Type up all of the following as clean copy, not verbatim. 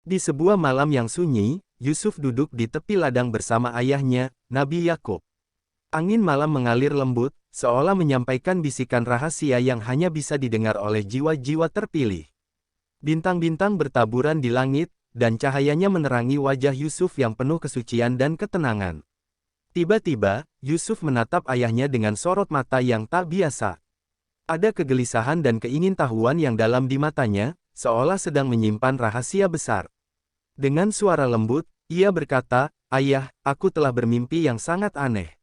Di sebuah malam yang sunyi, Yusuf duduk di tepi ladang bersama ayahnya, Nabi Yakub. Angin malam mengalir lembut, seolah menyampaikan bisikan rahasia yang hanya bisa didengar oleh jiwa-jiwa terpilih. Bintang-bintang bertaburan di langit, dan cahayanya menerangi wajah Yusuf yang penuh kesucian dan ketenangan. Tiba-tiba, Yusuf menatap ayahnya dengan sorot mata yang tak biasa. Ada kegelisahan dan keingintahuan yang dalam di matanya, seolah sedang menyimpan rahasia besar. Dengan suara lembut, ia berkata, "Ayah, aku telah bermimpi yang sangat aneh."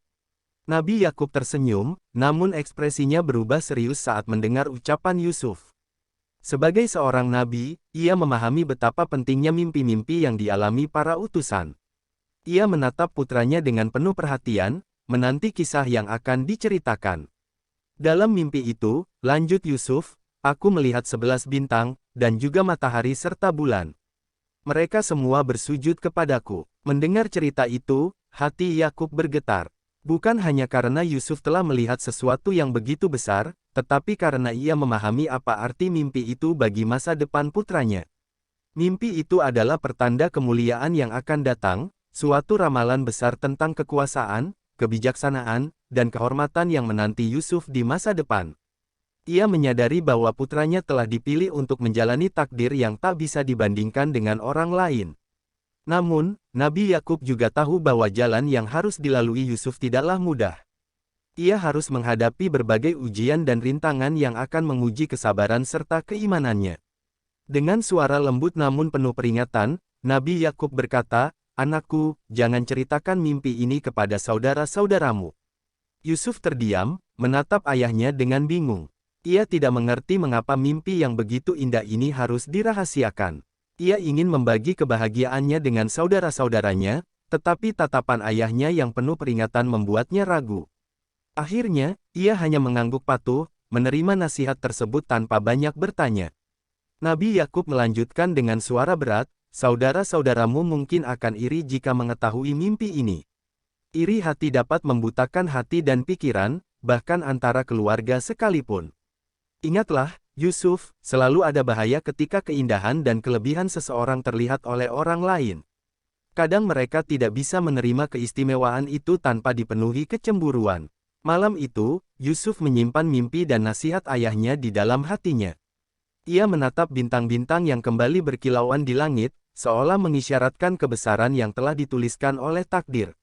Nabi Yakub tersenyum, namun ekspresinya berubah serius saat mendengar ucapan Yusuf. Sebagai seorang nabi, ia memahami betapa pentingnya mimpi-mimpi yang dialami para utusan. Ia menatap putranya dengan penuh perhatian, menanti kisah yang akan diceritakan. Dalam mimpi itu, lanjut Yusuf, aku melihat 11 bintang, dan juga matahari serta bulan. Mereka semua bersujud kepadaku. Mendengar cerita itu, hati Yakub bergetar. Bukan hanya karena Yusuf telah melihat sesuatu yang begitu besar, tetapi karena ia memahami apa arti mimpi itu bagi masa depan putranya. Mimpi itu adalah pertanda kemuliaan yang akan datang, suatu ramalan besar tentang kekuasaan, kebijaksanaan, dan kehormatan yang menanti Yusuf di masa depan. Ia menyadari bahwa putranya telah dipilih untuk menjalani takdir yang tak bisa dibandingkan dengan orang lain. Namun, Nabi Yakub juga tahu bahwa jalan yang harus dilalui Yusuf tidaklah mudah. Ia harus menghadapi berbagai ujian dan rintangan yang akan menguji kesabaran serta keimanannya. Dengan suara lembut namun penuh peringatan, Nabi Yakub berkata, "Anakku, jangan ceritakan mimpi ini kepada saudara-saudaramu." Yusuf terdiam, menatap ayahnya dengan bingung. Ia tidak mengerti mengapa mimpi yang begitu indah ini harus dirahasiakan. Ia ingin membagi kebahagiaannya dengan saudara-saudaranya, tetapi tatapan ayahnya yang penuh peringatan membuatnya ragu. Akhirnya, ia hanya mengangguk patuh, menerima nasihat tersebut tanpa banyak bertanya. Nabi Yakub melanjutkan dengan suara berat, "Saudara-saudaramu mungkin akan iri jika mengetahui mimpi ini. Iri hati dapat membutakan hati dan pikiran, bahkan antara keluarga sekalipun. Ingatlah, Yusuf, selalu ada bahaya ketika keindahan dan kelebihan seseorang terlihat oleh orang lain. Kadang mereka tidak bisa menerima keistimewaan itu tanpa dipenuhi kecemburuan." Malam itu, Yusuf menyimpan mimpi dan nasihat ayahnya di dalam hatinya. Ia menatap bintang-bintang yang kembali berkilauan di langit, seolah mengisyaratkan kebesaran yang telah dituliskan oleh takdir.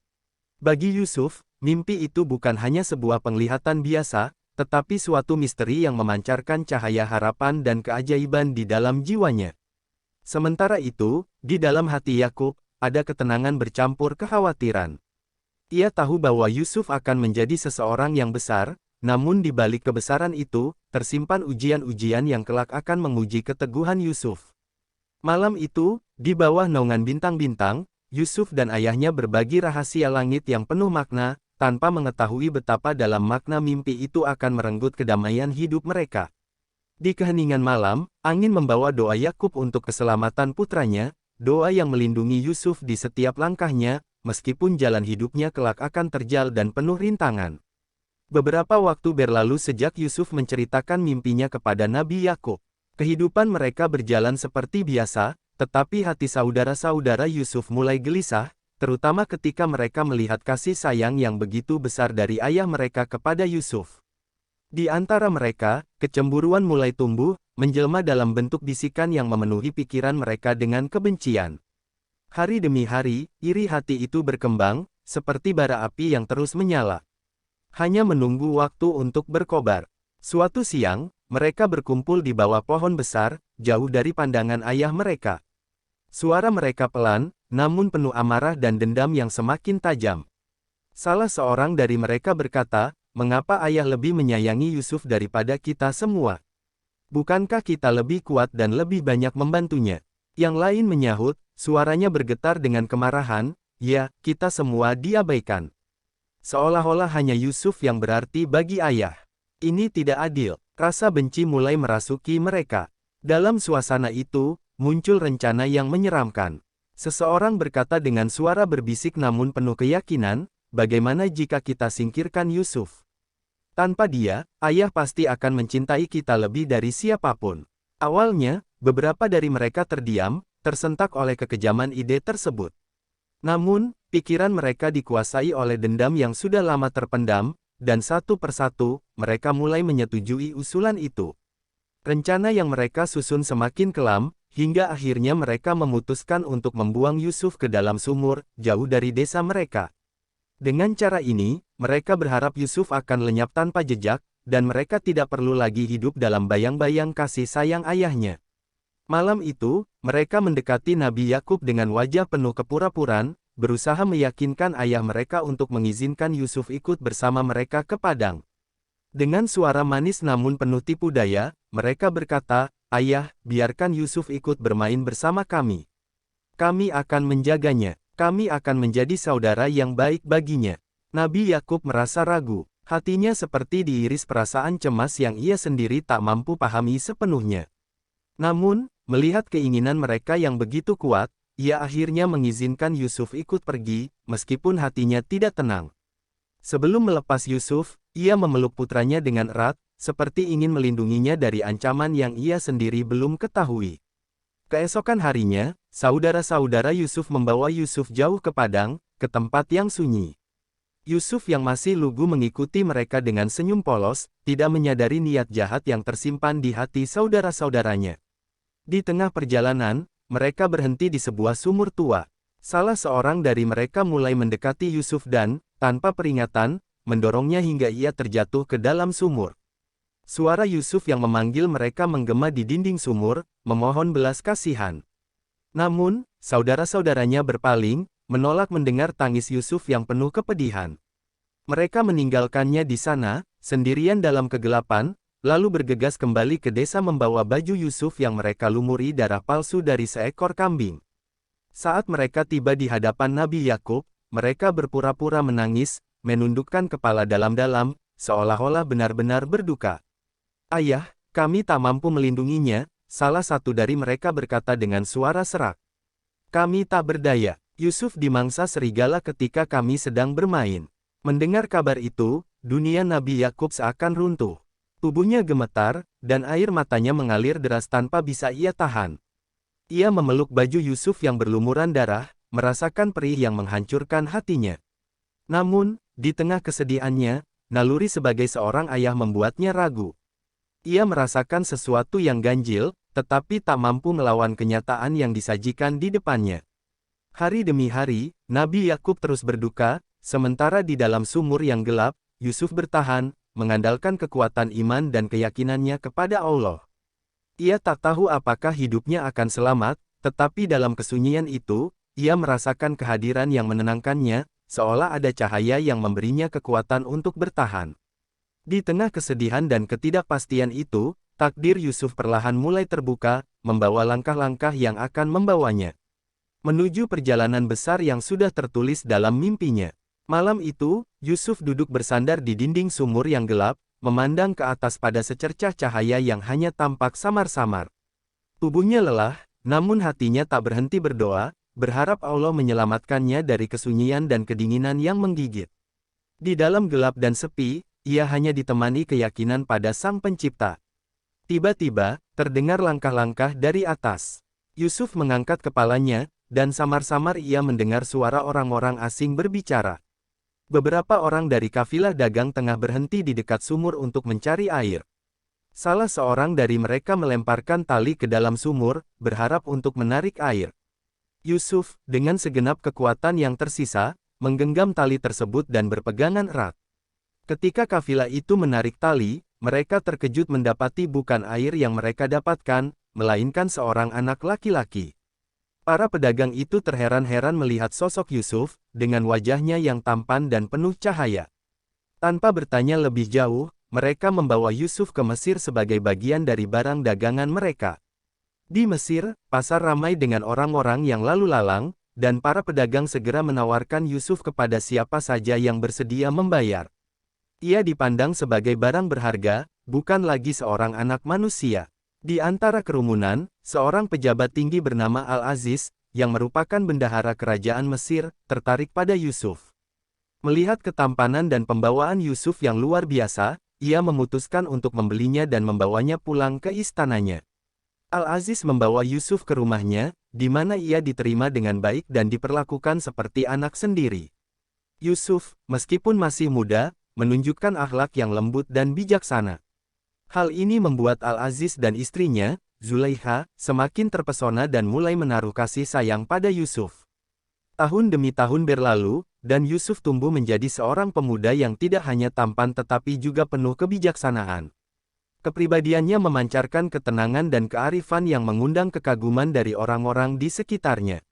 Bagi Yusuf, mimpi itu bukan hanya sebuah penglihatan biasa, tetapi suatu misteri yang memancarkan cahaya harapan dan keajaiban di dalam jiwanya. Sementara itu, di dalam hati Yakub, ada ketenangan bercampur kekhawatiran. Ia tahu bahwa Yusuf akan menjadi seseorang yang besar, namun di balik kebesaran itu, tersimpan ujian-ujian yang kelak akan menguji keteguhan Yusuf. Malam itu, di bawah naungan bintang-bintang, Yusuf dan ayahnya berbagi rahasia langit yang penuh makna, tanpa mengetahui betapa dalam makna mimpi itu akan merenggut kedamaian hidup mereka. Di keheningan malam, angin membawa doa Yakub untuk keselamatan putranya, doa yang melindungi Yusuf di setiap langkahnya, meskipun jalan hidupnya kelak akan terjal dan penuh rintangan. Beberapa waktu berlalu sejak Yusuf menceritakan mimpinya kepada Nabi Yakub. Kehidupan mereka berjalan seperti biasa, tetapi hati saudara-saudara Yusuf mulai gelisah, terutama ketika mereka melihat kasih sayang yang begitu besar dari ayah mereka kepada Yusuf. Di antara mereka, kecemburuan mulai tumbuh, menjelma dalam bentuk bisikan yang memenuhi pikiran mereka dengan kebencian. Hari demi hari, iri hati itu berkembang, seperti bara api yang terus menyala. Hanya menunggu waktu untuk berkobar. Suatu siang, mereka berkumpul di bawah pohon besar, jauh dari pandangan ayah mereka. Suara mereka pelan, namun penuh amarah dan dendam yang semakin tajam. Salah seorang dari mereka berkata, "Mengapa ayah lebih menyayangi Yusuf daripada kita semua? Bukankah kita lebih kuat dan lebih banyak membantunya?" Yang lain menyahut, suaranya bergetar dengan kemarahan, "Ya, kita semua diabaikan. Seolah-olah hanya Yusuf yang berarti bagi ayah. Ini tidak adil." Rasa benci mulai merasuki mereka. Dalam suasana itu, muncul rencana yang menyeramkan. Seseorang berkata dengan suara berbisik namun penuh keyakinan, "Bagaimana jika kita singkirkan Yusuf? Tanpa dia, ayah pasti akan mencintai kita lebih dari siapapun." Awalnya, beberapa dari mereka terdiam, tersentak oleh kekejaman ide tersebut. Namun, pikiran mereka dikuasai oleh dendam yang sudah lama terpendam, dan satu persatu, mereka mulai menyetujui usulan itu. Rencana yang mereka susun semakin kelam, hingga akhirnya mereka memutuskan untuk membuang Yusuf ke dalam sumur, jauh dari desa mereka. Dengan cara ini, mereka berharap Yusuf akan lenyap tanpa jejak, dan mereka tidak perlu lagi hidup dalam bayang-bayang kasih sayang ayahnya. Malam itu, mereka mendekati Nabi Yakub dengan wajah penuh kepura-puraan, berusaha meyakinkan ayah mereka untuk mengizinkan Yusuf ikut bersama mereka ke padang. Dengan suara manis namun penuh tipu daya, mereka berkata, "Ayah, biarkan Yusuf ikut bermain bersama kami. Kami akan menjaganya. Kami akan menjadi saudara yang baik baginya." Nabi Yakub merasa ragu. Hatinya seperti diiris perasaan cemas yang ia sendiri tak mampu pahami sepenuhnya. Namun, melihat keinginan mereka yang begitu kuat, ia akhirnya mengizinkan Yusuf ikut pergi, meskipun hatinya tidak tenang. Sebelum melepas Yusuf, ia memeluk putranya dengan erat, seperti ingin melindunginya dari ancaman yang ia sendiri belum ketahui. Keesokan harinya, saudara-saudara Yusuf membawa Yusuf jauh ke padang, ke tempat yang sunyi. Yusuf yang masih lugu mengikuti mereka dengan senyum polos, tidak menyadari niat jahat yang tersimpan di hati saudara-saudaranya. Di tengah perjalanan, mereka berhenti di sebuah sumur tua. Salah seorang dari mereka mulai mendekati Yusuf dan, tanpa peringatan, mendorongnya hingga ia terjatuh ke dalam sumur. Suara Yusuf yang memanggil mereka menggema di dinding sumur, memohon belas kasihan. Namun, saudara-saudaranya berpaling, menolak mendengar tangis Yusuf yang penuh kepedihan. Mereka meninggalkannya di sana, sendirian dalam kegelapan, lalu bergegas kembali ke desa membawa baju Yusuf yang mereka lumuri darah palsu dari seekor kambing. Saat mereka tiba di hadapan Nabi Yakub, mereka berpura-pura menangis, menundukkan kepala dalam-dalam, seolah-olah benar-benar berduka. "Ayah, kami tak mampu melindunginya," salah satu dari mereka berkata dengan suara serak. "Kami tak berdaya. Yusuf dimangsa serigala ketika kami sedang bermain." Mendengar kabar itu, dunia Nabi Yakub seakan runtuh. Tubuhnya gemetar, dan air matanya mengalir deras tanpa bisa ia tahan. Ia memeluk baju Yusuf yang berlumuran darah, merasakan perih yang menghancurkan hatinya. Namun, di tengah kesedihannya, naluri sebagai seorang ayah membuatnya ragu. Ia merasakan sesuatu yang ganjil, tetapi tak mampu melawan kenyataan yang disajikan di depannya. Hari demi hari, Nabi Yakub terus berduka, sementara di dalam sumur yang gelap, Yusuf bertahan, mengandalkan kekuatan iman dan keyakinannya kepada Allah. Ia tak tahu apakah hidupnya akan selamat, tetapi dalam kesunyian itu, ia merasakan kehadiran yang menenangkannya, seolah ada cahaya yang memberinya kekuatan untuk bertahan. Di tengah kesedihan dan ketidakpastian itu, takdir Yusuf perlahan mulai terbuka, membawa langkah-langkah yang akan membawanya menuju perjalanan besar yang sudah tertulis dalam mimpinya. Malam itu, Yusuf duduk bersandar di dinding sumur yang gelap, memandang ke atas pada secercah cahaya yang hanya tampak samar-samar. Tubuhnya lelah, namun hatinya tak berhenti berdoa, berharap Allah menyelamatkannya dari kesunyian dan kedinginan yang menggigit. Di dalam gelap dan sepi, ia hanya ditemani keyakinan pada Sang Pencipta. Tiba-tiba, terdengar langkah-langkah dari atas. Yusuf mengangkat kepalanya, dan samar-samar ia mendengar suara orang-orang asing berbicara. Beberapa orang dari kafilah dagang tengah berhenti di dekat sumur untuk mencari air. Salah seorang dari mereka melemparkan tali ke dalam sumur, berharap untuk menarik air. Yusuf, dengan segenap kekuatan yang tersisa, menggenggam tali tersebut dan berpegangan erat. Ketika kafilah itu menarik tali, mereka terkejut mendapati bukan air yang mereka dapatkan, melainkan seorang anak laki-laki. Para pedagang itu terheran-heran melihat sosok Yusuf, dengan wajahnya yang tampan dan penuh cahaya. Tanpa bertanya lebih jauh, mereka membawa Yusuf ke Mesir sebagai bagian dari barang dagangan mereka. Di Mesir, pasar ramai dengan orang-orang yang lalu lalang, dan para pedagang segera menawarkan Yusuf kepada siapa saja yang bersedia membayar. Ia dipandang sebagai barang berharga, bukan lagi seorang anak manusia. Di antara kerumunan, seorang pejabat tinggi bernama Al-Aziz, yang merupakan bendahara kerajaan Mesir, tertarik pada Yusuf. Melihat ketampanan dan pembawaan Yusuf yang luar biasa, ia memutuskan untuk membelinya dan membawanya pulang ke istananya. Al-Aziz membawa Yusuf ke rumahnya, di mana ia diterima dengan baik dan diperlakukan seperti anak sendiri. Yusuf, meskipun masih muda, menunjukkan akhlak yang lembut dan bijaksana. Hal ini membuat Al-Aziz dan istrinya, Zulaikha, semakin terpesona dan mulai menaruh kasih sayang pada Yusuf. Tahun demi tahun berlalu, dan Yusuf tumbuh menjadi seorang pemuda yang tidak hanya tampan tetapi juga penuh kebijaksanaan. Kepribadiannya memancarkan ketenangan dan kearifan yang mengundang kekaguman dari orang-orang di sekitarnya.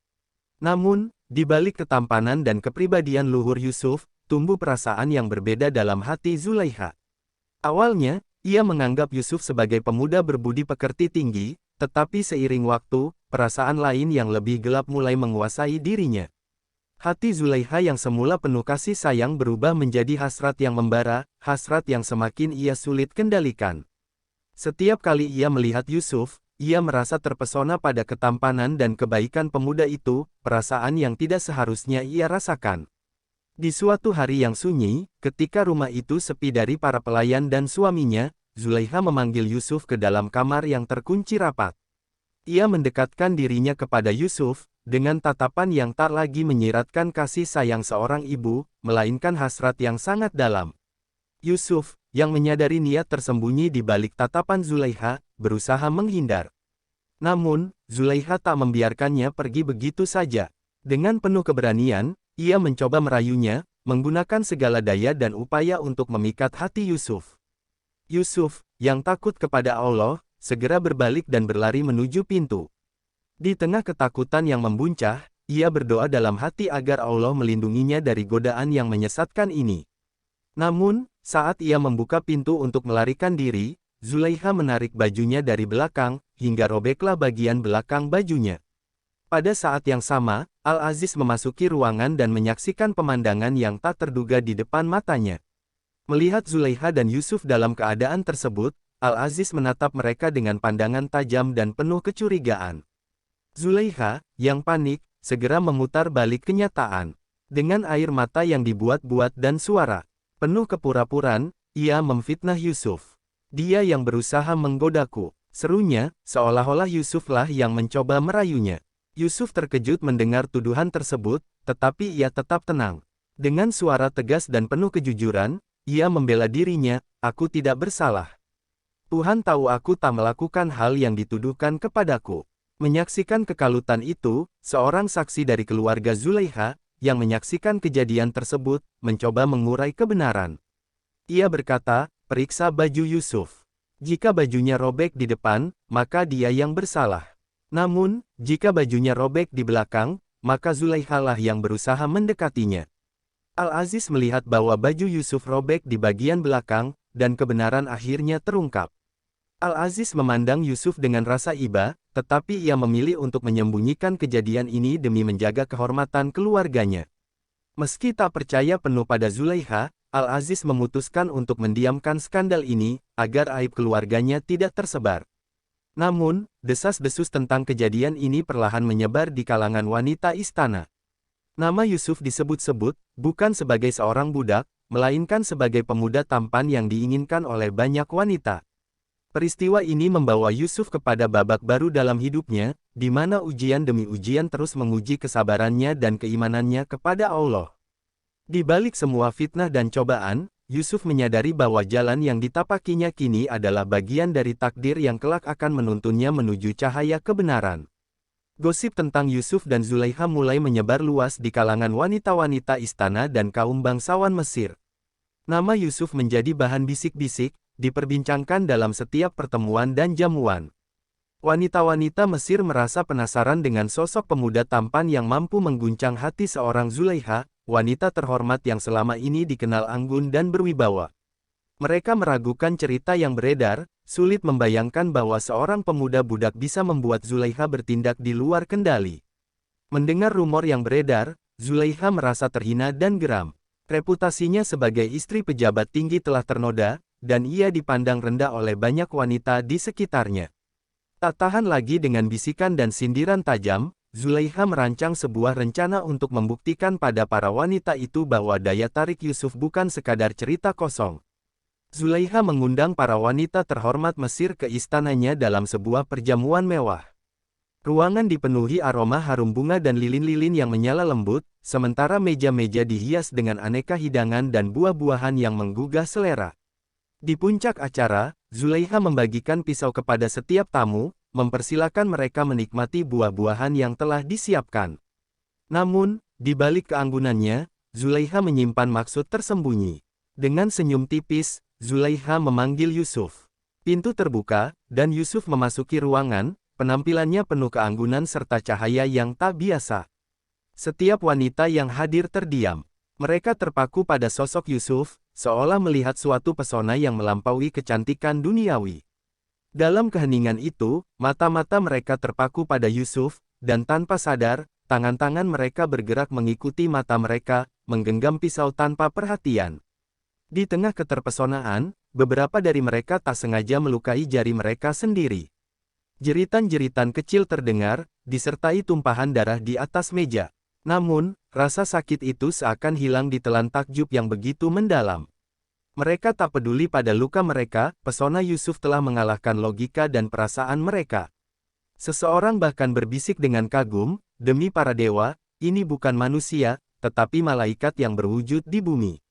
Namun, di balik ketampanan dan kepribadian luhur Yusuf, tumbuh perasaan yang berbeda dalam hati Zulaikha. Awalnya, ia menganggap Yusuf sebagai pemuda berbudi pekerti tinggi, tetapi seiring waktu, perasaan lain yang lebih gelap mulai menguasai dirinya. Hati Zulaikha yang semula penuh kasih sayang berubah menjadi hasrat yang membara, hasrat yang semakin ia sulit kendalikan. Setiap kali ia melihat Yusuf, ia merasa terpesona pada ketampanan dan kebaikan pemuda itu, perasaan yang tidak seharusnya ia rasakan. Di suatu hari yang sunyi, ketika rumah itu sepi dari para pelayan dan suaminya, Zulaikha memanggil Yusuf ke dalam kamar yang terkunci rapat. Ia mendekatkan dirinya kepada Yusuf, dengan tatapan yang tak lagi menyiratkan kasih sayang seorang ibu, melainkan hasrat yang sangat dalam. Yusuf, yang menyadari niat tersembunyi di balik tatapan Zulaikha, berusaha menghindar. Namun, Zulaikha tak membiarkannya pergi begitu saja. Dengan penuh keberanian, ia mencoba merayunya, menggunakan segala daya dan upaya untuk memikat hati Yusuf. Yusuf, yang takut kepada Allah, segera berbalik dan berlari menuju pintu. Di tengah ketakutan yang membuncah, ia berdoa dalam hati agar Allah melindunginya dari godaan yang menyesatkan ini. Namun, saat ia membuka pintu untuk melarikan diri, Zulaikha menarik bajunya dari belakang, hingga robeklah bagian belakang bajunya. Pada saat yang sama, Al-Aziz memasuki ruangan dan menyaksikan pemandangan yang tak terduga di depan matanya. Melihat Zulaikha dan Yusuf dalam keadaan tersebut, Al-Aziz menatap mereka dengan pandangan tajam dan penuh kecurigaan. Zulaikha, yang panik, segera memutar balik kenyataan. Dengan air mata yang dibuat-buat dan suara penuh kepura-puraan, ia memfitnah Yusuf. Dia yang berusaha menggodaku, serunya, seolah-olah Yusuflah yang mencoba merayunya. Yusuf terkejut mendengar tuduhan tersebut, tetapi ia tetap tenang. Dengan suara tegas dan penuh kejujuran, ia membela dirinya, aku tidak bersalah. Tuhan tahu aku tak melakukan hal yang dituduhkan kepadaku. Menyaksikan kekalutan itu, seorang saksi dari keluarga Zulaikha, yang menyaksikan kejadian tersebut, mencoba mengurai kebenaran. Ia berkata, periksa baju Yusuf. Jika bajunya robek di depan, maka dia yang bersalah. Namun, jika bajunya robek di belakang, maka Zulaikha lah yang berusaha mendekatinya. Al-Aziz melihat bahwa baju Yusuf robek di bagian belakang, dan kebenaran akhirnya terungkap. Al-Aziz memandang Yusuf dengan rasa iba, tetapi ia memilih untuk menyembunyikan kejadian ini demi menjaga kehormatan keluarganya. Meski tak percaya penuh pada Zulaikha, Al-Aziz memutuskan untuk mendiamkan skandal ini, agar aib keluarganya tidak tersebar. Namun, desas-desus tentang kejadian ini perlahan menyebar di kalangan wanita istana. Nama Yusuf disebut-sebut, bukan sebagai seorang budak, melainkan sebagai pemuda tampan yang diinginkan oleh banyak wanita. Peristiwa ini membawa Yusuf kepada babak baru dalam hidupnya, di mana ujian demi ujian terus menguji kesabarannya dan keimanannya kepada Allah. Di balik semua fitnah dan cobaan, Yusuf menyadari bahwa jalan yang ditapakinya kini adalah bagian dari takdir yang kelak akan menuntunnya menuju cahaya kebenaran. Gosip tentang Yusuf dan Zulaikha mulai menyebar luas di kalangan wanita-wanita istana dan kaum bangsawan Mesir. Nama Yusuf menjadi bahan bisik-bisik, diperbincangkan dalam setiap pertemuan dan jamuan. Wanita-wanita Mesir merasa penasaran dengan sosok pemuda tampan yang mampu mengguncang hati seorang Zulaikha, wanita terhormat yang selama ini dikenal anggun dan berwibawa. Mereka meragukan cerita yang beredar, sulit membayangkan bahwa seorang pemuda budak bisa membuat Zulaikha bertindak di luar kendali. Mendengar rumor yang beredar, Zulaikha merasa terhina dan geram. Reputasinya sebagai istri pejabat tinggi telah ternoda, dan ia dipandang rendah oleh banyak wanita di sekitarnya. Tak tahan lagi dengan bisikan dan sindiran tajam, Zulaikha merancang sebuah rencana untuk membuktikan pada para wanita itu bahwa daya tarik Yusuf bukan sekadar cerita kosong. Zulaikha mengundang para wanita terhormat Mesir ke istananya dalam sebuah perjamuan mewah. Ruangan dipenuhi aroma harum bunga dan lilin-lilin yang menyala lembut, sementara meja-meja dihias dengan aneka hidangan dan buah-buahan yang menggugah selera. Di puncak acara, Zulaiha membagikan pisau kepada setiap tamu, mempersilakan mereka menikmati buah-buahan yang telah disiapkan. Namun, di balik keanggunannya, Zulaiha menyimpan maksud tersembunyi. Dengan senyum tipis, Zulaiha memanggil Yusuf. Pintu terbuka, dan Yusuf memasuki ruangan. Penampilannya penuh keanggunan serta cahaya yang tak biasa. Setiap wanita yang hadir terdiam. Mereka terpaku pada sosok Yusuf, seolah melihat suatu pesona yang melampaui kecantikan duniawi. Dalam keheningan itu, mata-mata mereka terpaku pada Yusuf, dan tanpa sadar, tangan-tangan mereka bergerak mengikuti mata mereka, menggenggam pisau tanpa perhatian. Di tengah keterpesonaan, beberapa dari mereka tak sengaja melukai jari mereka sendiri. Jeritan-jeritan kecil terdengar, disertai tumpahan darah di atas meja. Namun, rasa sakit itu seakan hilang ditelan takjub yang begitu mendalam. Mereka tak peduli pada luka mereka, pesona Yusuf telah mengalahkan logika dan perasaan mereka. Seseorang bahkan berbisik dengan kagum, demi para dewa, ini bukan manusia, tetapi malaikat yang berwujud di bumi.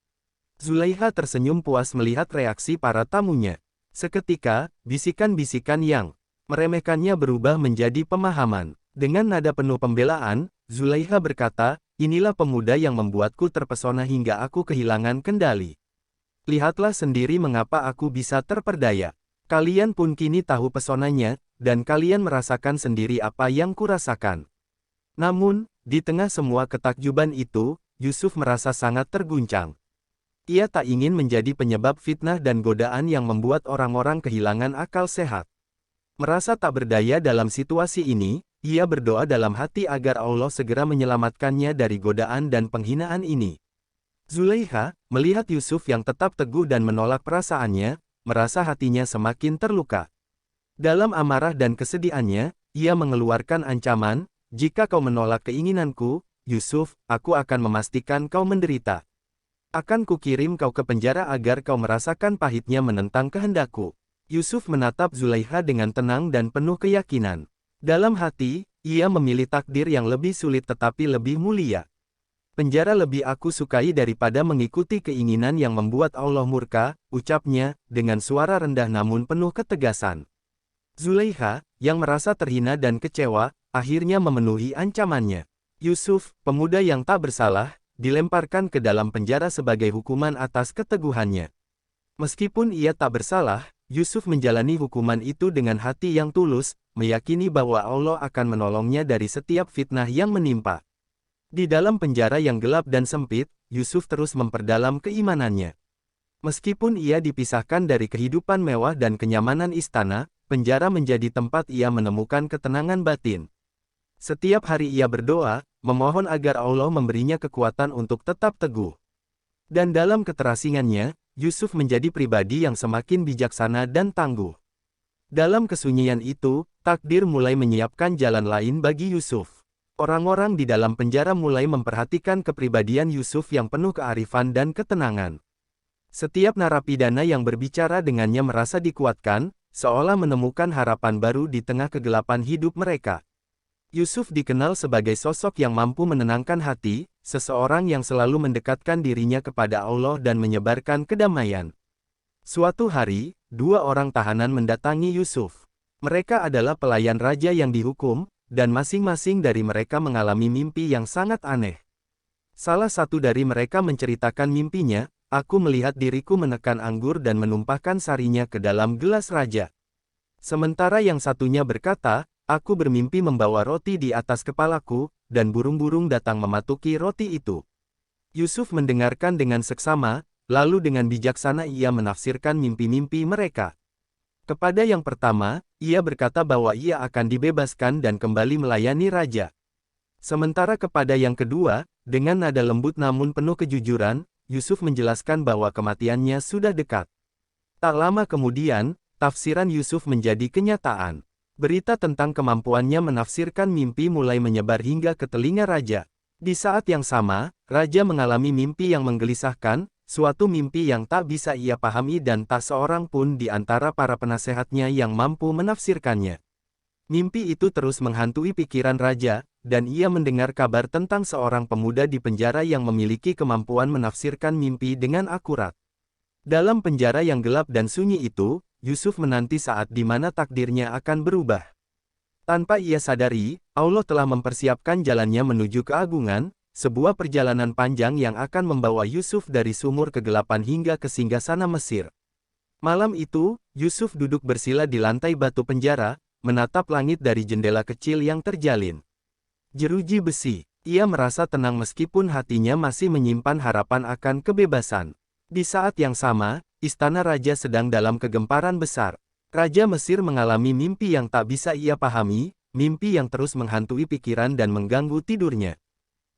Zulaiha tersenyum puas melihat reaksi para tamunya. Seketika, bisikan-bisikan yang meremehkannya berubah menjadi pemahaman. Dengan nada penuh pembelaan, Zulaiha berkata, inilah pemuda yang membuatku terpesona hingga aku kehilangan kendali. Lihatlah sendiri mengapa aku bisa terperdaya. Kalian pun kini tahu pesonanya, dan kalian merasakan sendiri apa yang kurasakan. Namun, di tengah semua ketakjuban itu, Yusuf merasa sangat terguncang. Ia tak ingin menjadi penyebab fitnah dan godaan yang membuat orang-orang kehilangan akal sehat. Merasa tak berdaya dalam situasi ini, ia berdoa dalam hati agar Allah segera menyelamatkannya dari godaan dan penghinaan ini. Zulaiha, melihat Yusuf yang tetap teguh dan menolak perasaannya, merasa hatinya semakin terluka. Dalam amarah dan kesedihannya, ia mengeluarkan ancaman, jika kau menolak keinginanku, Yusuf, aku akan memastikan kau menderita. Akan kukirim kau ke penjara agar kau merasakan pahitnya menentang kehendakku. Yusuf menatap Zulaiha dengan tenang dan penuh keyakinan. Dalam hati, ia memilih takdir yang lebih sulit tetapi lebih mulia. Penjara lebih aku sukai daripada mengikuti keinginan yang membuat Allah murka, ucapnya, dengan suara rendah namun penuh ketegasan. Zulaiha, yang merasa terhina dan kecewa, akhirnya memenuhi ancamannya. Yusuf, pemuda yang tak bersalah, dilemparkan ke dalam penjara sebagai hukuman atas keteguhannya. Meskipun ia tak bersalah, Yusuf menjalani hukuman itu dengan hati yang tulus, meyakini bahwa Allah akan menolongnya dari setiap fitnah yang menimpa. Di dalam penjara yang gelap dan sempit, Yusuf terus memperdalam keimanannya. Meskipun ia dipisahkan dari kehidupan mewah dan kenyamanan istana, penjara menjadi tempat ia menemukan ketenangan batin. Setiap hari ia berdoa, memohon agar Allah memberinya kekuatan untuk tetap teguh. Dan dalam keterasingannya, Yusuf menjadi pribadi yang semakin bijaksana dan tangguh. Dalam kesunyian itu, takdir mulai menyiapkan jalan lain bagi Yusuf. Orang-orang di dalam penjara mulai memperhatikan kepribadian Yusuf yang penuh kearifan dan ketenangan. Setiap narapidana yang berbicara dengannya merasa dikuatkan, seolah menemukan harapan baru di tengah kegelapan hidup mereka. Yusuf dikenal sebagai sosok yang mampu menenangkan hati, seseorang yang selalu mendekatkan dirinya kepada Allah dan menyebarkan kedamaian. Suatu hari, dua orang tahanan mendatangi Yusuf. Mereka adalah pelayan raja yang dihukum, dan masing-masing dari mereka mengalami mimpi yang sangat aneh. Salah satu dari mereka menceritakan mimpinya, aku melihat diriku menekan anggur dan menumpahkan sarinya ke dalam gelas raja. Sementara yang satunya berkata, aku bermimpi membawa roti di atas kepalaku, dan burung-burung datang mematuki roti itu. Yusuf mendengarkan dengan seksama, lalu dengan bijaksana ia menafsirkan mimpi-mimpi mereka. Kepada yang pertama, ia berkata bahwa ia akan dibebaskan dan kembali melayani raja. Sementara kepada yang kedua, dengan nada lembut namun penuh kejujuran, Yusuf menjelaskan bahwa kematiannya sudah dekat. Tak lama kemudian, tafsiran Yusuf menjadi kenyataan. Berita tentang kemampuannya menafsirkan mimpi mulai menyebar hingga ke telinga raja. Di saat yang sama, raja mengalami mimpi yang menggelisahkan, suatu mimpi yang tak bisa ia pahami dan tak seorang pun di antara para penasehatnya yang mampu menafsirkannya. Mimpi itu terus menghantui pikiran raja, dan ia mendengar kabar tentang seorang pemuda di penjara yang memiliki kemampuan menafsirkan mimpi dengan akurat. Dalam penjara yang gelap dan sunyi itu, Yusuf menanti saat di mana takdirnya akan berubah. Tanpa ia sadari, Allah telah mempersiapkan jalannya menuju keagungan, sebuah perjalanan panjang yang akan membawa Yusuf dari sumur kegelapan hingga ke singgasana Mesir. Malam itu, Yusuf duduk bersila di lantai batu penjara, menatap langit dari jendela kecil yang terjalin jeruji besi. Ia merasa tenang meskipun hatinya masih menyimpan harapan akan kebebasan. Di saat yang sama, istana raja sedang dalam kegemparan besar. Raja Mesir mengalami mimpi yang tak bisa ia pahami, mimpi yang terus menghantui pikiran dan mengganggu tidurnya.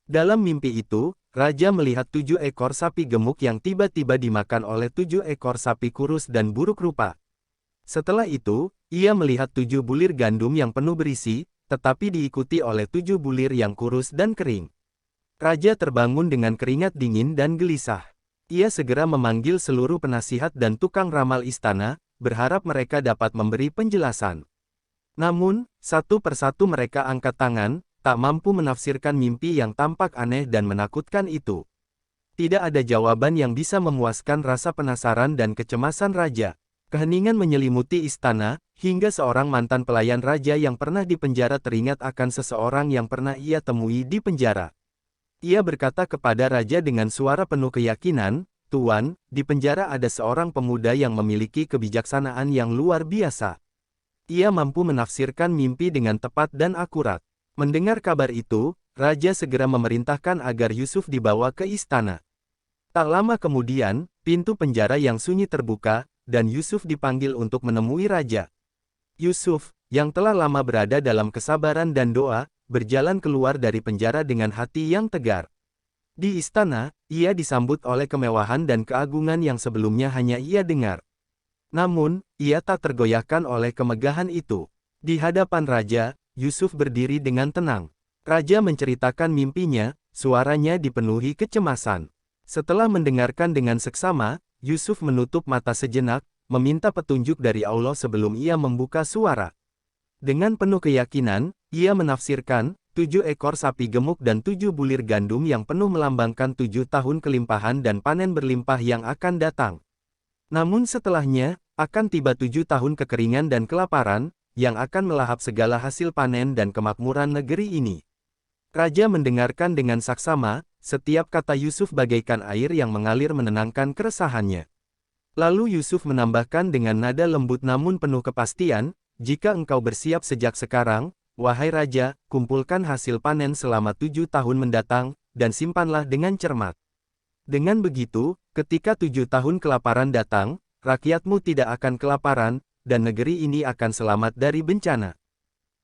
Dalam mimpi itu, raja melihat 7 ekor sapi gemuk yang tiba-tiba dimakan oleh 7 ekor sapi kurus dan buruk rupa. Setelah itu, ia melihat 7 bulir gandum yang penuh berisi, tetapi diikuti oleh 7 bulir yang kurus dan kering. Raja terbangun dengan keringat dingin dan gelisah. Ia segera memanggil seluruh penasihat dan tukang ramal istana, berharap mereka dapat memberi penjelasan. Namun, satu persatu mereka angkat tangan, tak mampu menafsirkan mimpi yang tampak aneh dan menakutkan itu. Tidak ada jawaban yang bisa memuaskan rasa penasaran dan kecemasan raja. Keheningan menyelimuti istana, hingga seorang mantan pelayan raja yang pernah dipenjara teringat akan seseorang yang pernah ia temui di penjara. Ia berkata kepada raja dengan suara penuh keyakinan, "Tuan, di penjara ada seorang pemuda yang memiliki kebijaksanaan yang luar biasa. Ia mampu menafsirkan mimpi dengan tepat dan akurat." Mendengar kabar itu, raja segera memerintahkan agar Yusuf dibawa ke istana. Tak lama kemudian, pintu penjara yang sunyi terbuka, dan Yusuf dipanggil untuk menemui raja. Yusuf, yang telah lama berada dalam kesabaran dan doa, berjalan keluar dari penjara dengan hati yang tegar. Di istana, ia disambut oleh kemewahan dan keagungan yang sebelumnya hanya ia dengar. Namun, ia tak tergoyahkan oleh kemegahan itu. Di hadapan raja, Yusuf berdiri dengan tenang. Raja menceritakan mimpinya, suaranya dipenuhi kecemasan. Setelah mendengarkan dengan seksama, Yusuf menutup mata sejenak, meminta petunjuk dari Allah sebelum ia membuka suara. Dengan penuh keyakinan, ia menafsirkan, 7 ekor sapi gemuk dan 7 bulir gandum yang penuh melambangkan 7 tahun kelimpahan dan panen berlimpah yang akan datang. Namun setelahnya, akan tiba 7 tahun kekeringan dan kelaparan, yang akan melahap segala hasil panen dan kemakmuran negeri ini. Raja mendengarkan dengan saksama, setiap kata Yusuf bagaikan air yang mengalir menenangkan keresahannya. Lalu Yusuf menambahkan dengan nada lembut namun penuh kepastian, "Jika engkau bersiap sejak sekarang, wahai raja, kumpulkan hasil panen selama 7 tahun mendatang, dan simpanlah dengan cermat. Dengan begitu, ketika 7 tahun kelaparan datang, rakyatmu tidak akan kelaparan, dan negeri ini akan selamat dari bencana."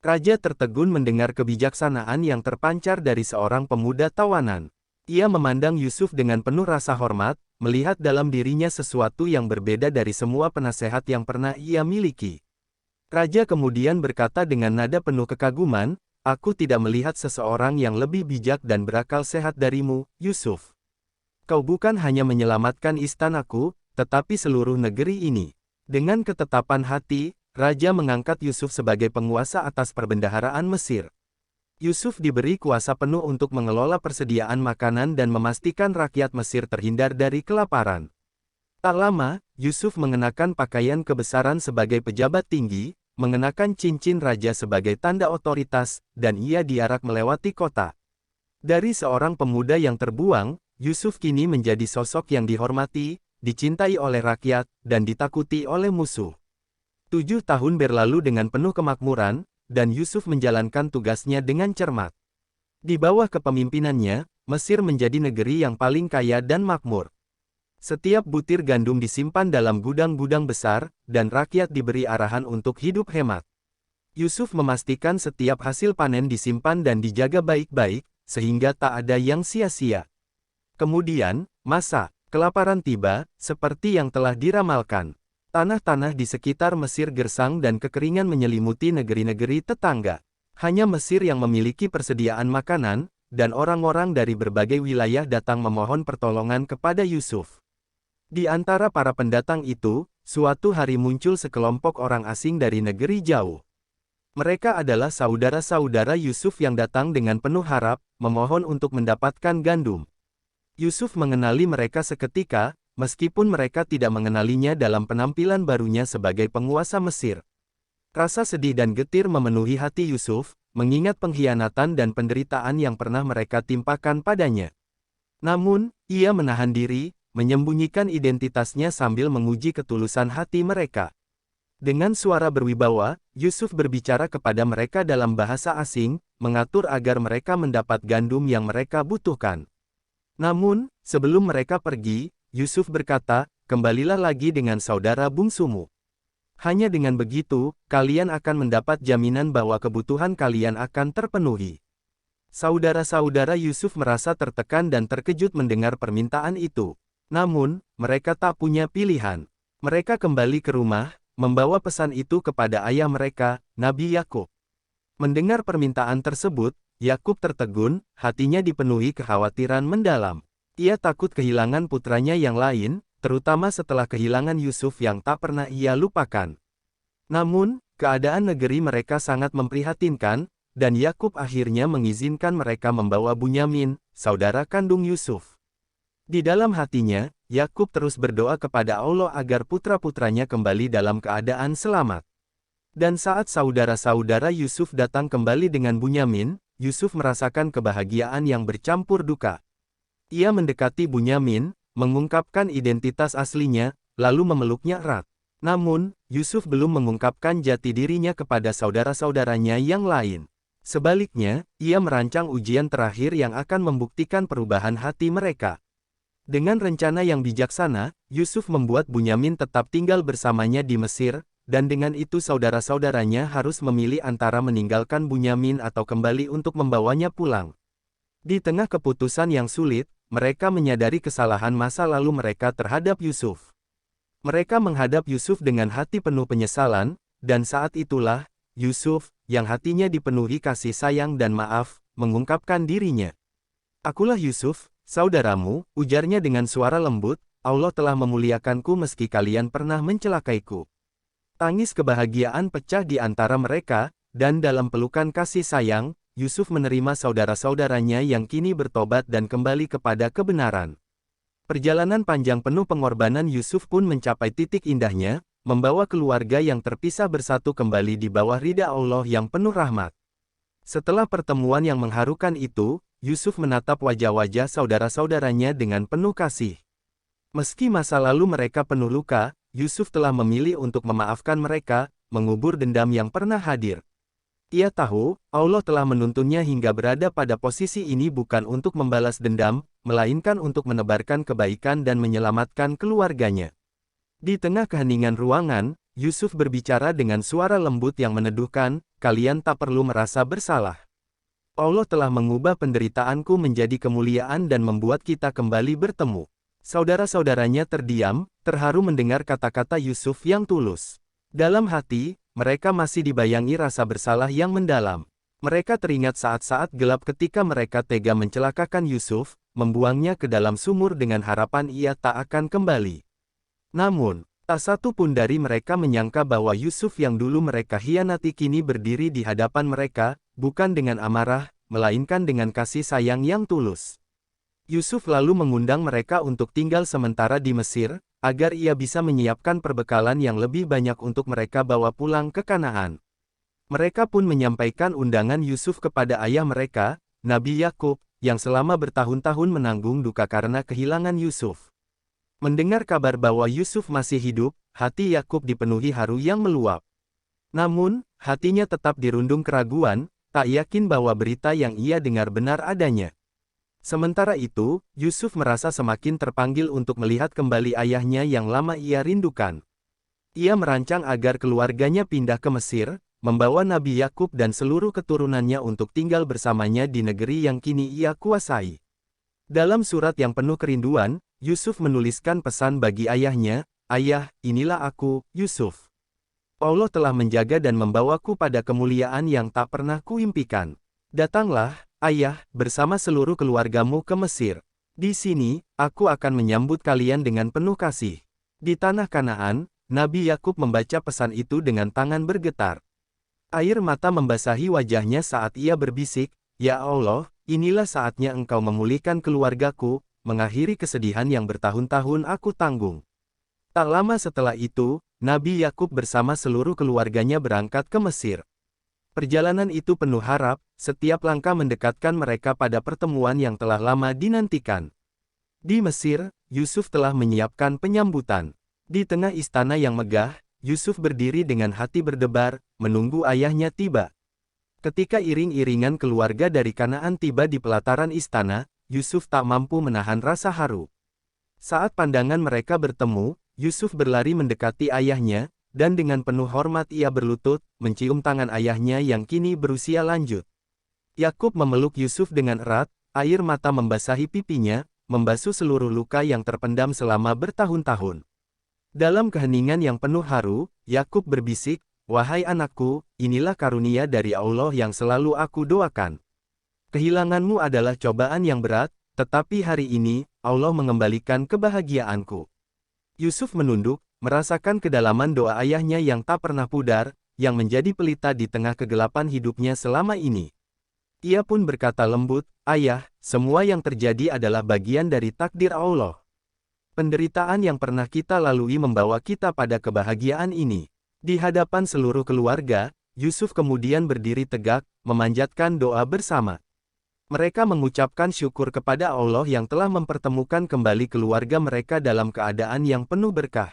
Raja tertegun mendengar kebijaksanaan yang terpancar dari seorang pemuda tawanan. Ia memandang Yusuf dengan penuh rasa hormat, melihat dalam dirinya sesuatu yang berbeda dari semua penasehat yang pernah ia miliki. Raja kemudian berkata dengan nada penuh kekaguman, "Aku tidak melihat seseorang yang lebih bijak dan berakal sehat darimu, Yusuf. Kau bukan hanya menyelamatkan istanaku, tetapi seluruh negeri ini." Dengan ketetapan hati, Raja mengangkat Yusuf sebagai penguasa atas perbendaharaan Mesir. Yusuf diberi kuasa penuh untuk mengelola persediaan makanan dan memastikan rakyat Mesir terhindar dari kelaparan. Tak lama, Yusuf mengenakan pakaian kebesaran sebagai pejabat tinggi, mengenakan cincin raja sebagai tanda otoritas, dan ia diarak melewati kota. Dari seorang pemuda yang terbuang, Yusuf kini menjadi sosok yang dihormati, dicintai oleh rakyat, dan ditakuti oleh musuh. 7 tahun berlalu dengan penuh kemakmuran, dan Yusuf menjalankan tugasnya dengan cermat. Di bawah kepemimpinannya, Mesir menjadi negeri yang paling kaya dan makmur. Setiap butir gandum disimpan dalam gudang-gudang besar, dan rakyat diberi arahan untuk hidup hemat. Yusuf memastikan setiap hasil panen disimpan dan dijaga baik-baik, sehingga tak ada yang sia-sia. Kemudian, masa kelaparan tiba, seperti yang telah diramalkan. Tanah-tanah di sekitar Mesir gersang dan kekeringan menyelimuti negeri-negeri tetangga. Hanya Mesir yang memiliki persediaan makanan, dan orang-orang dari berbagai wilayah datang memohon pertolongan kepada Yusuf. Di antara para pendatang itu, suatu hari muncul sekelompok orang asing dari negeri jauh. Mereka adalah saudara-saudara Yusuf yang datang dengan penuh harap, memohon untuk mendapatkan gandum. Yusuf mengenali mereka seketika, meskipun mereka tidak mengenalinya dalam penampilan barunya sebagai penguasa Mesir. Rasa sedih dan getir memenuhi hati Yusuf, mengingat pengkhianatan dan penderitaan yang pernah mereka timpakan padanya. Namun, ia menahan diri, menyembunyikan identitasnya sambil menguji ketulusan hati mereka. Dengan suara berwibawa, Yusuf berbicara kepada mereka dalam bahasa asing, mengatur agar mereka mendapat gandum yang mereka butuhkan. Namun, sebelum mereka pergi, Yusuf berkata, "Kembalilah lagi dengan saudara bungsumu. Hanya dengan begitu, kalian akan mendapat jaminan bahwa kebutuhan kalian akan terpenuhi." Saudara-saudara Yusuf merasa tertekan dan terkejut mendengar permintaan itu. Namun, mereka tak punya pilihan. Mereka kembali ke rumah, membawa pesan itu kepada ayah mereka, Nabi Yakub. Mendengar permintaan tersebut, Yakub tertegun, hatinya dipenuhi kekhawatiran mendalam. Ia takut kehilangan putranya yang lain, terutama setelah kehilangan Yusuf yang tak pernah ia lupakan. Namun, keadaan negeri mereka sangat memprihatinkan, dan Yakub akhirnya mengizinkan mereka membawa Bunyamin, saudara kandung Yusuf. Di dalam hatinya, Yakub terus berdoa kepada Allah agar putra-putranya kembali dalam keadaan selamat. Dan saat saudara-saudara Yusuf datang kembali dengan Bunyamin, Yusuf merasakan kebahagiaan yang bercampur duka. Ia mendekati Bunyamin, mengungkapkan identitas aslinya, lalu memeluknya erat. Namun, Yusuf belum mengungkapkan jati dirinya kepada saudara-saudaranya yang lain. Sebaliknya, ia merancang ujian terakhir yang akan membuktikan perubahan hati mereka. Dengan rencana yang bijaksana, Yusuf membuat Bunyamin tetap tinggal bersamanya di Mesir, dan dengan itu saudara-saudaranya harus memilih antara meninggalkan Bunyamin atau kembali untuk membawanya pulang. Di tengah keputusan yang sulit, mereka menyadari kesalahan masa lalu mereka terhadap Yusuf. Mereka menghadap Yusuf dengan hati penuh penyesalan, dan saat itulah, Yusuf, yang hatinya dipenuhi kasih sayang dan maaf, mengungkapkan dirinya. "Akulah Yusuf, saudaramu," ujarnya dengan suara lembut, "Allah telah memuliakanku meski kalian pernah mencelakaiku." Tangis kebahagiaan pecah di antara mereka, dan dalam pelukan kasih sayang, Yusuf menerima saudara-saudaranya yang kini bertobat dan kembali kepada kebenaran. Perjalanan panjang penuh pengorbanan Yusuf pun mencapai titik indahnya, membawa keluarga yang terpisah bersatu kembali di bawah ridha Allah yang penuh rahmat. Setelah pertemuan yang mengharukan itu, Yusuf menatap wajah-wajah saudara-saudaranya dengan penuh kasih. Meski masa lalu mereka penuh luka, Yusuf telah memilih untuk memaafkan mereka, mengubur dendam yang pernah hadir. Ia tahu, Allah telah menuntunnya hingga berada pada posisi ini bukan untuk membalas dendam, melainkan untuk menebarkan kebaikan dan menyelamatkan keluarganya. Di tengah keheningan ruangan, Yusuf berbicara dengan suara lembut yang meneduhkan, "Kalian tak perlu merasa bersalah. Allah telah mengubah penderitaanku menjadi kemuliaan dan membuat kita kembali bertemu." Saudara-saudaranya terdiam, terharu mendengar kata-kata Yusuf yang tulus. Dalam hati, mereka masih dibayangi rasa bersalah yang mendalam. Mereka teringat saat-saat gelap ketika mereka tega mencelakakan Yusuf, membuangnya ke dalam sumur dengan harapan ia tak akan kembali. Namun, tak satu pun dari mereka menyangka bahwa Yusuf yang dulu mereka hianati kini berdiri di hadapan mereka, bukan dengan amarah, melainkan dengan kasih sayang yang tulus. Yusuf lalu mengundang mereka untuk tinggal sementara di Mesir, agar ia bisa menyiapkan perbekalan yang lebih banyak untuk mereka bawa pulang ke Kanaan. Mereka pun menyampaikan undangan Yusuf kepada ayah mereka, Nabi Yakub, yang selama bertahun-tahun menanggung duka karena kehilangan Yusuf. Mendengar kabar bahwa Yusuf masih hidup, hati Yakub dipenuhi haru yang meluap. Namun, hatinya tetap dirundung keraguan, tak yakin bahwa berita yang ia dengar benar adanya. Sementara itu, Yusuf merasa semakin terpanggil untuk melihat kembali ayahnya yang lama ia rindukan. Ia merancang agar keluarganya pindah ke Mesir, membawa Nabi Yakub dan seluruh keturunannya untuk tinggal bersamanya di negeri yang kini ia kuasai. Dalam surat yang penuh kerinduan, Yusuf menuliskan pesan bagi ayahnya, "Ayah, inilah aku, Yusuf. Allah telah menjaga dan membawaku pada kemuliaan yang tak pernah kuimpikan. Datanglah, ayah, bersama seluruh keluargamu ke Mesir. Di sini, aku akan menyambut kalian dengan penuh kasih." Di tanah Kanaan, Nabi Yakub membaca pesan itu dengan tangan bergetar. Air mata membasahi wajahnya saat ia berbisik, "Ya Allah, inilah saatnya Engkau memulihkan keluargaku, mengakhiri kesedihan yang bertahun-tahun aku tanggung." Tak lama setelah itu, Nabi Yakub bersama seluruh keluarganya berangkat ke Mesir. Perjalanan itu penuh harap, setiap langkah mendekatkan mereka pada pertemuan yang telah lama dinantikan. Di Mesir, Yusuf telah menyiapkan penyambutan. Di tengah istana yang megah, Yusuf berdiri dengan hati berdebar, menunggu ayahnya tiba. Ketika iring-iringan keluarga dari Kanaan tiba di pelataran istana, Yusuf tak mampu menahan rasa haru. Saat pandangan mereka bertemu, Yusuf berlari mendekati ayahnya, dan dengan penuh hormat ia berlutut, mencium tangan ayahnya yang kini berusia lanjut. Yakub memeluk Yusuf dengan erat, air mata membasahi pipinya, membasuh seluruh luka yang terpendam selama bertahun-tahun. Dalam keheningan yang penuh haru, Yakub berbisik, "Wahai anakku, inilah karunia dari Allah yang selalu aku doakan. Kehilanganmu adalah cobaan yang berat, tetapi hari ini, Allah mengembalikan kebahagiaanku." Yusuf menunduk, merasakan kedalaman doa ayahnya yang tak pernah pudar, yang menjadi pelita di tengah kegelapan hidupnya selama ini. Ia pun berkata lembut, "Ayah, semua yang terjadi adalah bagian dari takdir Allah. Penderitaan yang pernah kita lalui membawa kita pada kebahagiaan ini." Di hadapan seluruh keluarga, Yusuf kemudian berdiri tegak, memanjatkan doa bersama. Mereka mengucapkan syukur kepada Allah yang telah mempertemukan kembali keluarga mereka dalam keadaan yang penuh berkah.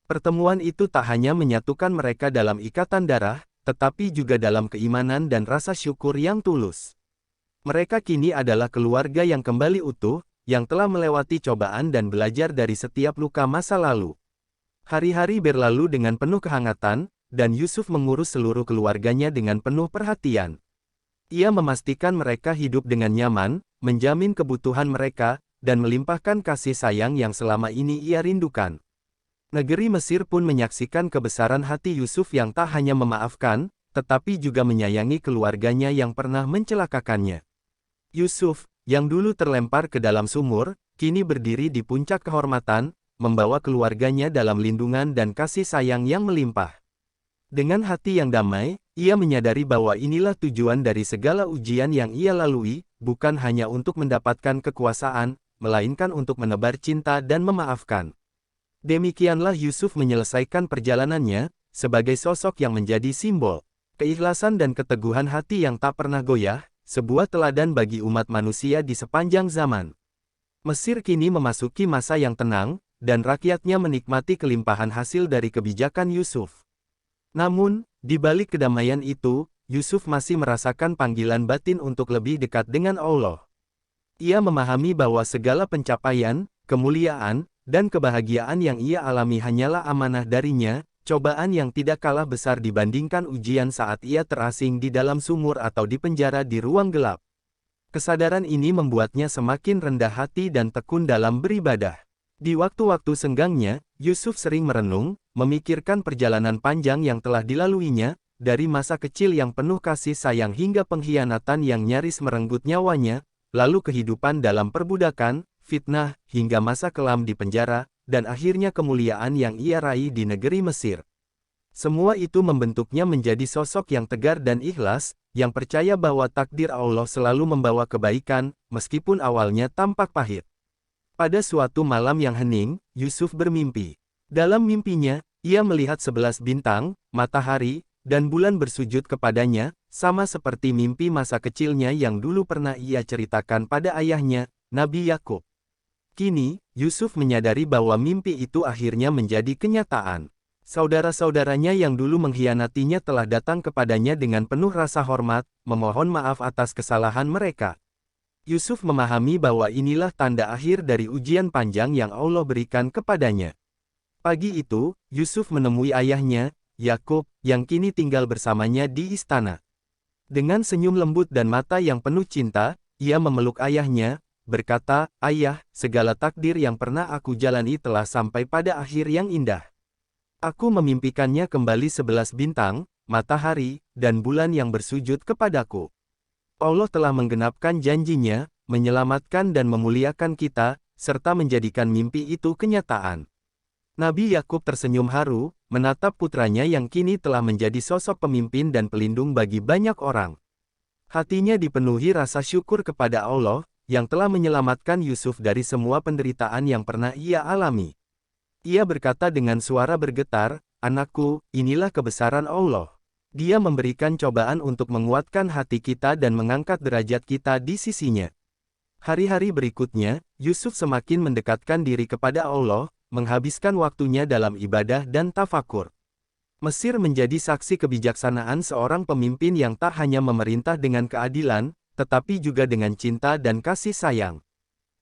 Pertemuan itu tak hanya menyatukan mereka dalam ikatan darah, tetapi juga dalam keimanan dan rasa syukur yang tulus. Mereka kini adalah keluarga yang kembali utuh, yang telah melewati cobaan dan belajar dari setiap luka masa lalu. Hari-hari berlalu dengan penuh kehangatan, dan Yusuf mengurus seluruh keluarganya dengan penuh perhatian. Ia memastikan mereka hidup dengan nyaman, menjamin kebutuhan mereka, dan melimpahkan kasih sayang yang selama ini ia rindukan. Negeri Mesir pun menyaksikan kebesaran hati Yusuf yang tak hanya memaafkan, tetapi juga menyayangi keluarganya yang pernah mencelakakannya. Yusuf, yang dulu terlempar ke dalam sumur, kini berdiri di puncak kehormatan, membawa keluarganya dalam lindungan dan kasih sayang yang melimpah. Dengan hati yang damai, ia menyadari bahwa inilah tujuan dari segala ujian yang ia lalui, bukan hanya untuk mendapatkan kekuasaan, melainkan untuk menebar cinta dan memaafkan. Demikianlah Yusuf menyelesaikan perjalanannya, sebagai sosok yang menjadi simbol keikhlasan dan keteguhan hati yang tak pernah goyah, sebuah teladan bagi umat manusia di sepanjang zaman. Mesir kini memasuki masa yang tenang, dan rakyatnya menikmati kelimpahan hasil dari kebijakan Yusuf. Namun, di balik kedamaian itu, Yusuf masih merasakan panggilan batin untuk lebih dekat dengan Allah. Ia memahami bahwa segala pencapaian, kemuliaan, dan kebahagiaan yang ia alami hanyalah amanah darinya, cobaan yang tidak kalah besar dibandingkan ujian saat ia terasing di dalam sumur atau di penjara di ruang gelap. Kesadaran ini membuatnya semakin rendah hati dan tekun dalam beribadah. Di waktu-waktu senggangnya, Yusuf sering merenung, memikirkan perjalanan panjang yang telah dilaluinya, dari masa kecil yang penuh kasih sayang hingga pengkhianatan yang nyaris merenggut nyawanya, lalu kehidupan dalam perbudakan, fitnah, hingga masa kelam di penjara, dan akhirnya kemuliaan yang ia raih di negeri Mesir. Semua itu membentuknya menjadi sosok yang tegar dan ikhlas, yang percaya bahwa takdir Allah selalu membawa kebaikan, meskipun awalnya tampak pahit. Pada suatu malam yang hening, Yusuf bermimpi. Dalam mimpinya, ia melihat 11 bintang, matahari, dan bulan bersujud kepadanya, sama seperti mimpi masa kecilnya yang dulu pernah ia ceritakan pada ayahnya, Nabi Yakub. Kini, Yusuf menyadari bahwa mimpi itu akhirnya menjadi kenyataan. Saudara-saudaranya yang dulu mengkhianatinya telah datang kepadanya dengan penuh rasa hormat, memohon maaf atas kesalahan mereka. Yusuf memahami bahwa inilah tanda akhir dari ujian panjang yang Allah berikan kepadanya. Pagi itu, Yusuf menemui ayahnya, Yakub, yang kini tinggal bersamanya di istana. Dengan senyum lembut dan mata yang penuh cinta, ia memeluk ayahnya, berkata, "Ayah, segala takdir yang pernah aku jalani telah sampai pada akhir yang indah. Aku memimpikannya kembali 11 bintang, matahari, dan bulan yang bersujud kepadaku. Allah telah menggenapkan janjinya, menyelamatkan dan memuliakan kita, serta menjadikan mimpi itu kenyataan." Nabi Yakub tersenyum haru, menatap putranya yang kini telah menjadi sosok pemimpin dan pelindung bagi banyak orang. Hatinya dipenuhi rasa syukur kepada Allah, yang telah menyelamatkan Yusuf dari semua penderitaan yang pernah ia alami. Ia berkata dengan suara bergetar, "Anakku, inilah kebesaran Allah. Dia memberikan cobaan untuk menguatkan hati kita dan mengangkat derajat kita di sisinya." Hari-hari berikutnya, Yusuf semakin mendekatkan diri kepada Allah, menghabiskan waktunya dalam ibadah dan tafakur. Mesir menjadi saksi kebijaksanaan seorang pemimpin yang tak hanya memerintah dengan keadilan, tetapi juga dengan cinta dan kasih sayang.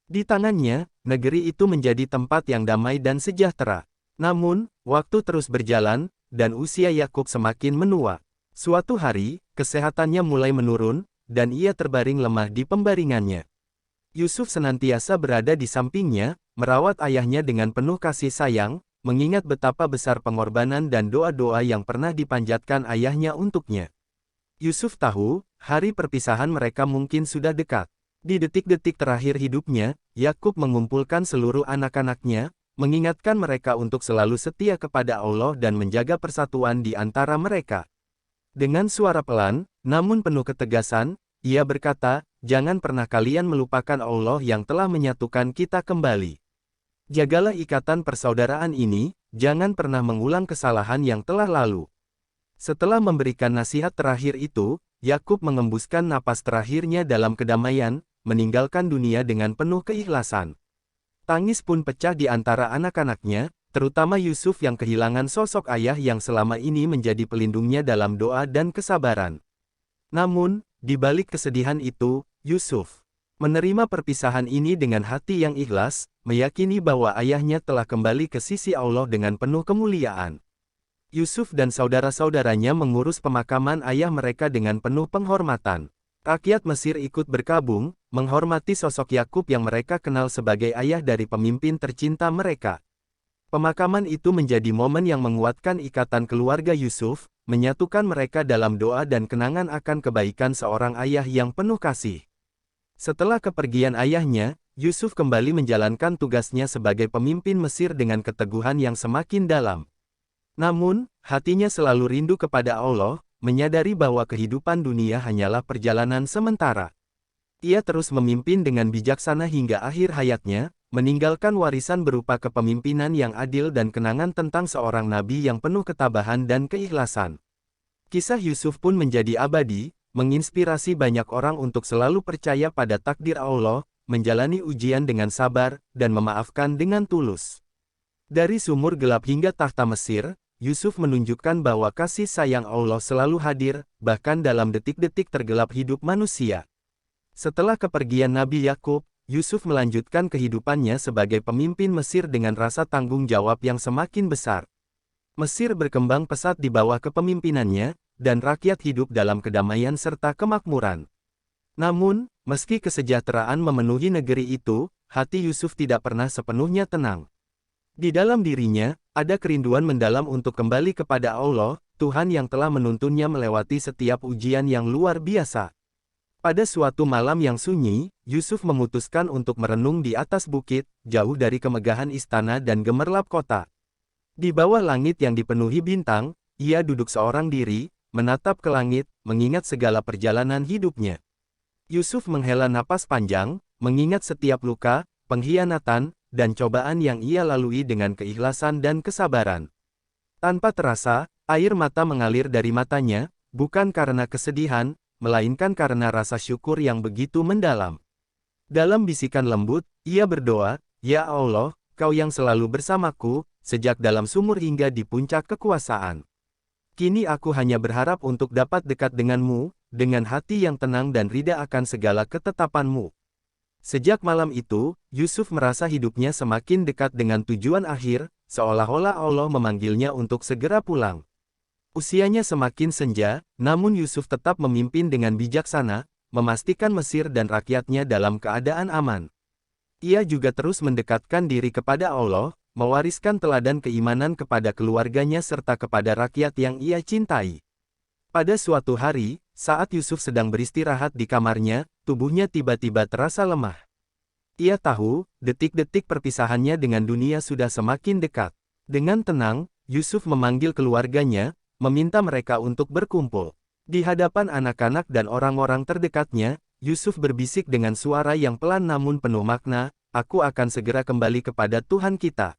Di tangannya, negeri itu menjadi tempat yang damai dan sejahtera. Namun, waktu terus berjalan, dan usia Yakub semakin menua. Suatu hari, kesehatannya mulai menurun, dan ia terbaring lemah di pembaringannya. Yusuf senantiasa berada di sampingnya, merawat ayahnya dengan penuh kasih sayang, mengingat betapa besar pengorbanan dan doa-doa yang pernah dipanjatkan ayahnya untuknya. Yusuf tahu, hari perpisahan mereka mungkin sudah dekat. Di detik-detik terakhir hidupnya, Yakub mengumpulkan seluruh anak-anaknya, mengingatkan mereka untuk selalu setia kepada Allah dan menjaga persatuan di antara mereka. Dengan suara pelan, namun penuh ketegasan, ia berkata, "Jangan pernah kalian melupakan Allah yang telah menyatukan kita kembali. Jagalah ikatan persaudaraan ini, jangan pernah mengulang kesalahan yang telah lalu." Setelah memberikan nasihat terakhir itu, Yakub mengembuskan napas terakhirnya dalam kedamaian, meninggalkan dunia dengan penuh keikhlasan. Tangis pun pecah di antara anak-anaknya, terutama Yusuf yang kehilangan sosok ayah yang selama ini menjadi pelindungnya dalam doa dan kesabaran. Namun, di balik kesedihan itu, Yusuf menerima perpisahan ini dengan hati yang ikhlas, meyakini bahwa ayahnya telah kembali ke sisi Allah dengan penuh kemuliaan. Yusuf dan saudara-saudaranya mengurus pemakaman ayah mereka dengan penuh penghormatan. Rakyat Mesir ikut berkabung, menghormati sosok Yakub yang mereka kenal sebagai ayah dari pemimpin tercinta mereka. Pemakaman itu menjadi momen yang menguatkan ikatan keluarga Yusuf, menyatukan mereka dalam doa dan kenangan akan kebaikan seorang ayah yang penuh kasih. Setelah kepergian ayahnya, Yusuf kembali menjalankan tugasnya sebagai pemimpin Mesir dengan keteguhan yang semakin dalam. Namun, hatinya selalu rindu kepada Allah, menyadari bahwa kehidupan dunia hanyalah perjalanan sementara. Ia terus memimpin dengan bijaksana hingga akhir hayatnya, meninggalkan warisan berupa kepemimpinan yang adil dan kenangan tentang seorang nabi yang penuh ketabahan dan keikhlasan. Kisah Yusuf pun menjadi abadi, menginspirasi banyak orang untuk selalu percaya pada takdir Allah, menjalani ujian dengan sabar, dan memaafkan dengan tulus. Dari sumur gelap hingga tahta Mesir, Yusuf menunjukkan bahwa kasih sayang Allah selalu hadir, bahkan dalam detik-detik tergelap hidup manusia. Setelah kepergian Nabi Yakub, Yusuf melanjutkan kehidupannya sebagai pemimpin Mesir dengan rasa tanggung jawab yang semakin besar. Mesir berkembang pesat di bawah kepemimpinannya, dan rakyat hidup dalam kedamaian serta kemakmuran. Namun, meski kesejahteraan memenuhi negeri itu, hati Yusuf tidak pernah sepenuhnya tenang. Di dalam dirinya, ada kerinduan mendalam untuk kembali kepada Allah, Tuhan yang telah menuntunnya melewati setiap ujian yang luar biasa. Pada suatu malam yang sunyi, Yusuf memutuskan untuk merenung di atas bukit, jauh dari kemegahan istana dan gemerlap kota. Di bawah langit yang dipenuhi bintang, ia duduk seorang diri, menatap ke langit, mengingat segala perjalanan hidupnya. Yusuf menghela napas panjang, mengingat setiap luka, pengkhianatan, dan cobaan yang ia lalui dengan keikhlasan dan kesabaran. Tanpa terasa, air mata mengalir dari matanya, bukan karena kesedihan, melainkan karena rasa syukur yang begitu mendalam. Dalam bisikan lembut, ia berdoa, "Ya Allah, Kau yang selalu bersamaku, sejak dalam sumur hingga di puncak kekuasaan. Kini aku hanya berharap untuk dapat dekat denganmu, dengan hati yang tenang dan rida akan segala ketetapanmu." Sejak malam itu, Yusuf merasa hidupnya semakin dekat dengan tujuan akhir, seolah-olah Allah memanggilnya untuk segera pulang. Usianya semakin senja, namun Yusuf tetap memimpin dengan bijaksana, memastikan Mesir dan rakyatnya dalam keadaan aman. Ia juga terus mendekatkan diri kepada Allah, mewariskan teladan keimanan kepada keluarganya serta kepada rakyat yang ia cintai. Pada suatu hari, saat Yusuf sedang beristirahat di kamarnya, tubuhnya tiba-tiba terasa lemah. Ia tahu, detik-detik perpisahannya dengan dunia sudah semakin dekat. Dengan tenang, Yusuf memanggil keluarganya, meminta mereka untuk berkumpul. Di hadapan anak-anak dan orang-orang terdekatnya, Yusuf berbisik dengan suara yang pelan namun penuh makna, "Aku akan segera kembali kepada Tuhan kita.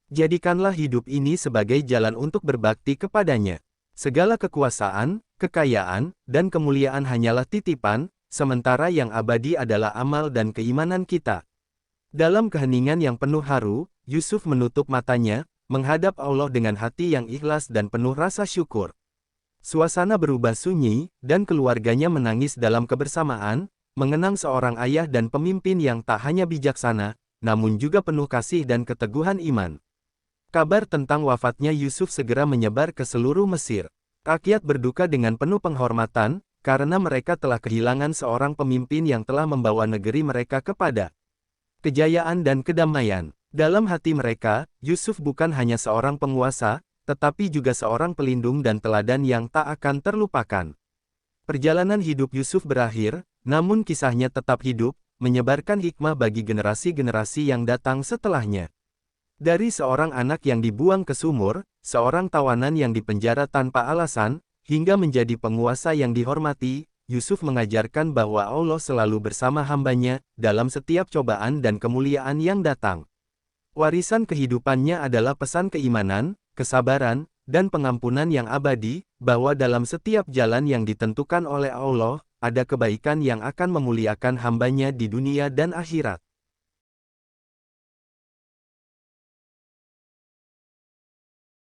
Jadikanlah hidup ini sebagai jalan untuk berbakti kepadanya. Segala kekuasaan, kekayaan, dan kemuliaan hanyalah titipan, sementara yang abadi adalah amal dan keimanan kita." Dalam keheningan yang penuh haru, Yusuf menutup matanya, menghadap Allah dengan hati yang ikhlas dan penuh rasa syukur. Suasana berubah sunyi, dan keluarganya menangis dalam kebersamaan, mengenang seorang ayah dan pemimpin yang tak hanya bijaksana, namun juga penuh kasih dan keteguhan iman. Kabar tentang wafatnya Yusuf segera menyebar ke seluruh Mesir. Rakyat berduka dengan penuh penghormatan, karena mereka telah kehilangan seorang pemimpin yang telah membawa negeri mereka kepada kejayaan dan kedamaian. Dalam hati mereka, Yusuf bukan hanya seorang penguasa, tetapi juga seorang pelindung dan teladan yang tak akan terlupakan. Perjalanan hidup Yusuf berakhir, namun kisahnya tetap hidup, menyebarkan hikmah bagi generasi-generasi yang datang setelahnya. Dari seorang anak yang dibuang ke sumur, seorang tawanan yang dipenjara tanpa alasan, hingga menjadi penguasa yang dihormati, Yusuf mengajarkan bahwa Allah selalu bersama hambanya, dalam setiap cobaan dan kemuliaan yang datang. Warisan kehidupannya adalah pesan keimanan, kesabaran, dan pengampunan yang abadi, bahwa dalam setiap jalan yang ditentukan oleh Allah, ada kebaikan yang akan memuliakan hambanya di dunia dan akhirat.